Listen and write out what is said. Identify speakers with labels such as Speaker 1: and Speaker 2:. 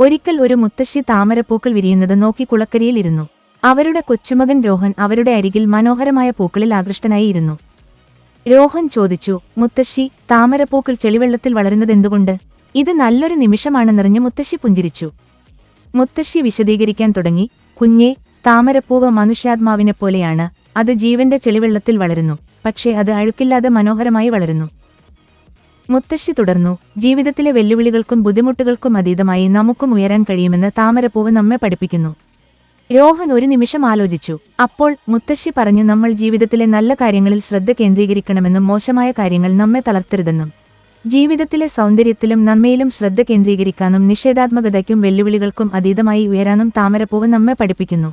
Speaker 1: ഒരിക്കൽ ഒരു മുത്തശ്ശി താമരപ്പൂക്കൾ വിരിയുന്നത് നോക്കി കുളക്കരയിലിരുന്നു. അവരുടെ കൊച്ചുമകൻ രോഹൻ അവരുടെ അരികിൽ മനോഹരമായ പൂക്കളിൽ ആകൃഷ്ടനായി ഇരുന്നു. രോഹൻ ചോദിച്ചു, മുത്തശ്ശി, താമരപ്പൂക്കൾ ചെളിവെള്ളത്തിൽ വളരുന്നതെന്തുകൊണ്ട്? ഇത് നല്ലൊരു നിമിഷമാണെന്നറിഞ്ഞ് മുത്തശ്ശി പുഞ്ചിരിച്ചു. മുത്തശ്ശി വിശദീകരിക്കാൻ തുടങ്ങി, കുഞ്ഞേ, താമരപ്പൂവ് മനുഷ്യാത്മാവിനെപ്പോലെയാണ്. അത് ജീവന്റെ ചെളിവെള്ളത്തിൽ വളരുന്നു, പക്ഷേ അത് അഴുക്കില്ലാതെ മനോഹരമായി വളരുന്നു. മുത്തശ്ശി തുടർന്നു, ജീവിതത്തിലെ വെല്ലുവിളികൾക്കും ബുദ്ധിമുട്ടുകൾക്കും അതീതമായി നമുക്കും ഉയരാൻ കഴിയുമെന്ന് താമരപ്പൂവ് നമ്മെ പഠിപ്പിക്കുന്നു. രോഹൻ ഒരു നിമിഷം ആലോചിച്ചു. അപ്പോൾ മുത്തശ്ശി പറഞ്ഞു, നമ്മൾ ജീവിതത്തിലെ നല്ല കാര്യങ്ങളിൽ ശ്രദ്ധ കേന്ദ്രീകരിക്കണമെന്നും മോശമായ കാര്യങ്ങൾ നമ്മെ തളർത്തരുതെന്നും. ജീവിതത്തിലെ സൗന്ദര്യത്തിലും നന്മയിലും ശ്രദ്ധ കേന്ദ്രീകരിക്കാനും നിഷേധാത്മകതയ്ക്കും വെല്ലുവിളികൾക്കും അതീതമായി ഉയരാനും താമരപ്പൂവ് നമ്മെ പഠിപ്പിക്കുന്നു.